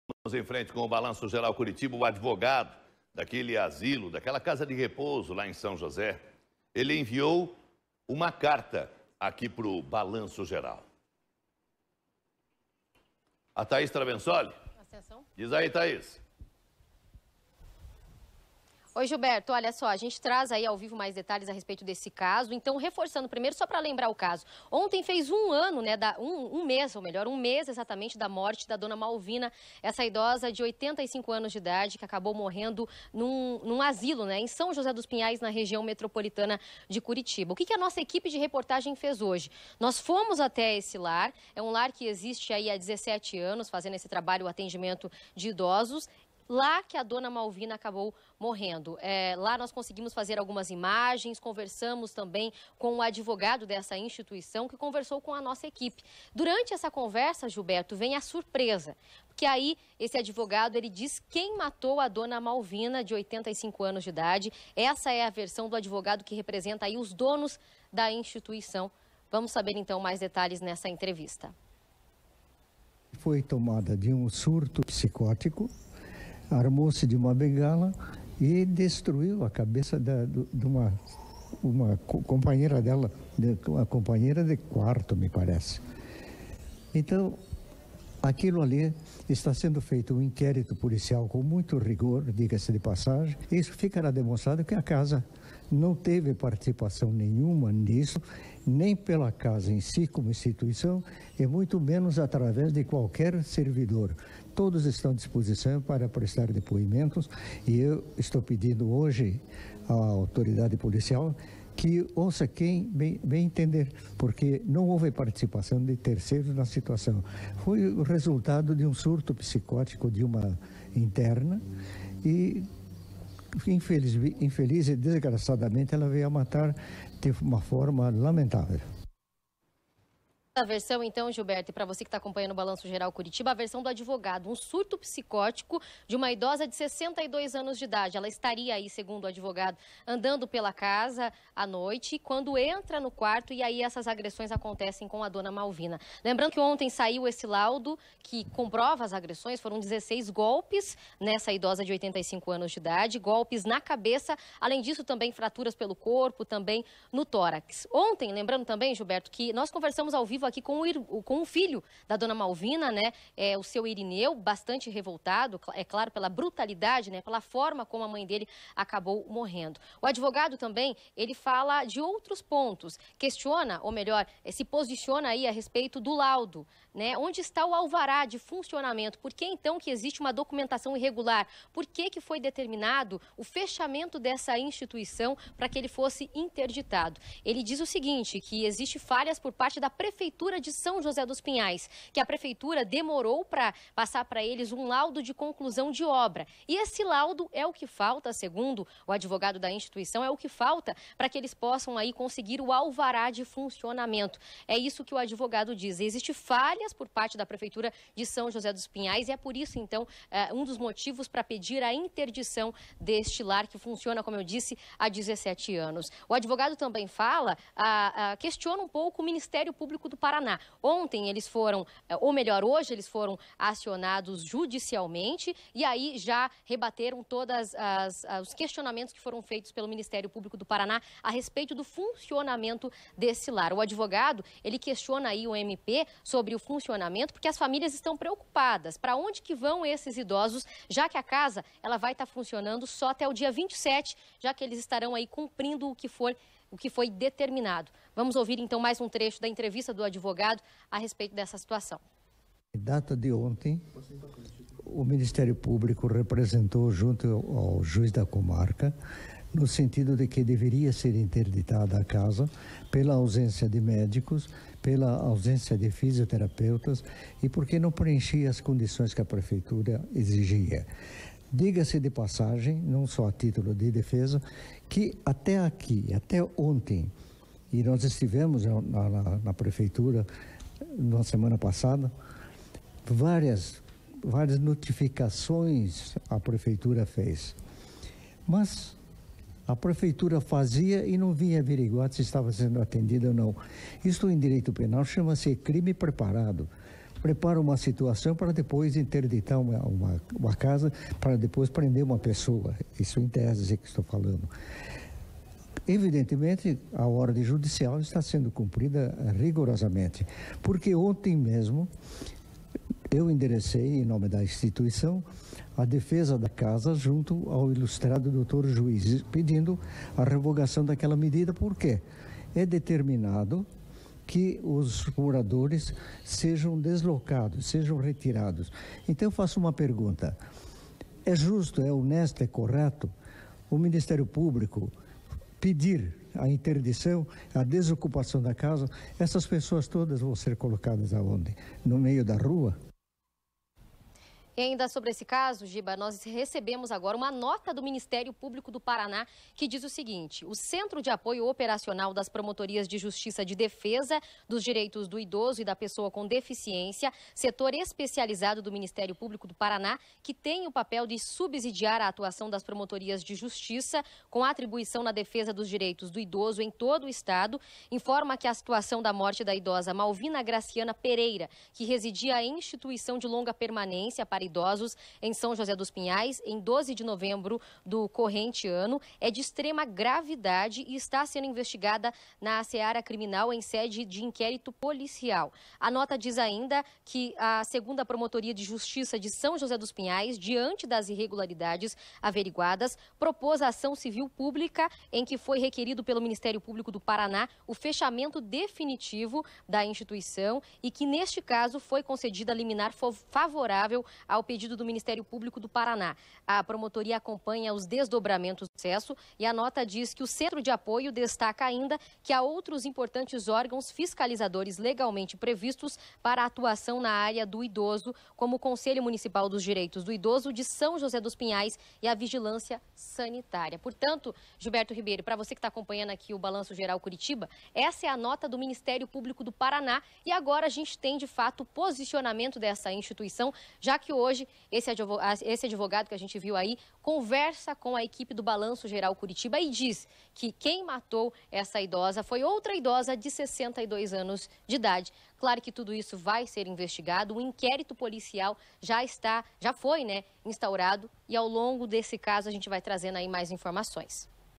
Vamos em frente com o Balanço Geral Curitiba. O advogado daquele asilo, daquela casa de repouso lá em São José, ele enviou uma carta aqui para o Balanço Geral. A Thaís Travensoli? Diz aí, Thaís. Oi, Gilberto, olha só, a gente traz aí ao vivo mais detalhes a respeito desse caso. Então, reforçando primeiro, só para lembrar o caso. Ontem fez um ano, né, um mês exatamente da morte da dona Malvina, essa idosa de 85 anos de idade que acabou morrendo num asilo, né, em São José dos Pinhais, na região metropolitana de Curitiba. O que a nossa equipe de reportagem fez hoje? Nós fomos até esse lar, é um lar que existe aí há 17 anos, fazendo esse trabalho, o atendimento de idosos. Lá que a dona Malvina acabou morrendo. Lá nós conseguimos fazer algumas imagens, conversamos também com o advogado dessa instituição que conversou com a nossa equipe. Durante essa conversa, Gilberto, vem a surpresa, porque aí esse advogado ele diz quem matou a dona Malvina, de 85 anos de idade. Essa é a versão do advogado que representa aí os donos da instituição. Vamos saber então mais detalhes nessa entrevista. Foi tomada de um surto psicótico, armou-se de uma bengala e destruiu a cabeça de uma companheira dela, uma companheira de quarto, me parece. Então, aquilo ali está sendo feito um inquérito policial com muito rigor, diga-se de passagem. Isso ficará demonstrado que a casa não teve participação nenhuma nisso, nem pela casa em si como instituição, e muito menos através de qualquer servidor. Todos estão à disposição para prestar depoimentos e eu estou pedindo hoje à autoridade policial que ouça quem bem entender, porque não houve participação de terceiros na situação. Foi o resultado de um surto psicótico de uma interna e infeliz e desgraçadamente ela veio a matar de uma forma lamentável. A versão, então, Gilberto, e para você que está acompanhando o Balanço Geral Curitiba, a versão do advogado, um surto psicótico de uma idosa de 62 anos de idade. Ela estaria aí, segundo o advogado, andando pela casa à noite, quando entra no quarto e aí essas agressões acontecem com a dona Malvina. Lembrando que ontem saiu esse laudo que comprova as agressões, foram 16 golpes nessa idosa de 85 anos de idade, golpes na cabeça, além disso também fraturas pelo corpo, também no tórax. Ontem, lembrando também, Gilberto, que nós conversamos ao vivo aqui com o filho da dona Malvina, né, o seu Irineu, bastante revoltado, é claro, pela brutalidade, né, pela forma como a mãe dele acabou morrendo. O advogado também, ele fala de outros pontos, questiona, ou melhor, se posiciona aí a respeito do laudo, né, onde está o alvará de funcionamento, por que então que existe uma documentação irregular, por que foi determinado o fechamento dessa instituição para que ele fosse interditado. Ele diz o seguinte, que existe falhas por parte da Prefeitura de São José dos Pinhais, que a Prefeitura demorou para passar para eles um laudo de conclusão de obra. E esse laudo é o que falta, segundo o advogado da instituição, é o que falta para que eles possam aí conseguir o alvará de funcionamento. É isso que o advogado diz. Existem falhas por parte da Prefeitura de São José dos Pinhais e é por isso, então, um dos motivos para pedir a interdição deste lar que funciona, como eu disse, há 17 anos. O advogado também fala, questiona um pouco o Ministério Público do Paraná. Ontem eles foram, ou melhor, hoje eles foram acionados judicialmente e aí já rebateram todos os questionamentos que foram feitos pelo Ministério Público do Paraná a respeito do funcionamento desse lar. O advogado, ele questiona aí o MP sobre o funcionamento porque as famílias estão preocupadas. Para onde que vão esses idosos, já que a casa ela vai estar funcionando só até o dia 27, já que eles estarão aí cumprindo o que foi determinado. Vamos ouvir então mais um trecho da entrevista do advogado a respeito dessa situação. Em data de ontem, o Ministério Público representou junto ao juiz da comarca no sentido de que deveria ser interditada a casa pela ausência de médicos, pela ausência de fisioterapeutas e porque não preenchia as condições que a Prefeitura exigia. Diga-se de passagem, não só a título de defesa, que até ontem, e nós estivemos na Prefeitura na semana passada, várias notificações a Prefeitura fez. Mas a Prefeitura fazia e não vinha averiguar se estava sendo atendida ou não. Isso em direito penal chama-se crime preparado. prepara uma situação para depois interditar uma casa, para depois prender uma pessoa. Isso em tese que estou falando. Evidentemente, a ordem judicial está sendo cumprida rigorosamente, porque ontem mesmo eu enderecei, em nome da instituição, a defesa da casa junto ao ilustrado doutor juiz, pedindo a revogação daquela medida, porque é determinado que os moradores sejam deslocados, sejam retirados. Então eu faço uma pergunta: é justo, é honesto, é correto o Ministério Público pedir a interdição, a desocupação da casa? Essas pessoas todas vão ser colocadas aonde? No meio da rua? E ainda sobre esse caso, Giba, nós recebemos agora uma nota do Ministério Público do Paraná que diz o seguinte: o Centro de Apoio Operacional das Promotorias de Justiça de Defesa dos Direitos do Idoso e da Pessoa com Deficiência, setor especializado do Ministério Público do Paraná, que tem o papel de subsidiar a atuação das promotorias de justiça com atribuição na defesa dos direitos do idoso em todo o estado, informa que a situação da morte da idosa Malvina Graciana Pereira, que residia em instituição de longa permanência para idosos em São José dos Pinhais, em 12 de novembro do corrente ano, é de extrema gravidade e está sendo investigada na seara criminal em sede de inquérito policial. A nota diz ainda que a 2ª Promotoria de Justiça de São José dos Pinhais, diante das irregularidades averiguadas, propôs a ação civil pública em que foi requerido pelo Ministério Público do Paraná o fechamento definitivo da instituição e que, neste caso, foi concedida a liminar favorável ao pedido do Ministério Público do Paraná. A promotoria acompanha os desdobramentos do processo e a nota diz que o Centro de Apoio destaca ainda que há outros importantes órgãos fiscalizadores legalmente previstos para a atuação na área do idoso, como o Conselho Municipal dos Direitos do Idoso de São José dos Pinhais e a Vigilância Sanitária. Portanto, Gilberto Ribeiro, para você que está acompanhando aqui o Balanço Geral Curitiba, essa é a nota do Ministério Público do Paraná e agora a gente tem, de fato, o posicionamento dessa instituição, já que hoje esse advogado que a gente viu aí conversa com a equipe do Balanço Geral Curitiba e diz que quem matou essa idosa foi outra idosa de 62 anos de idade. Claro que tudo isso vai ser investigado, o inquérito policial já foi, instaurado e ao longo desse caso a gente vai trazendo aí mais informações.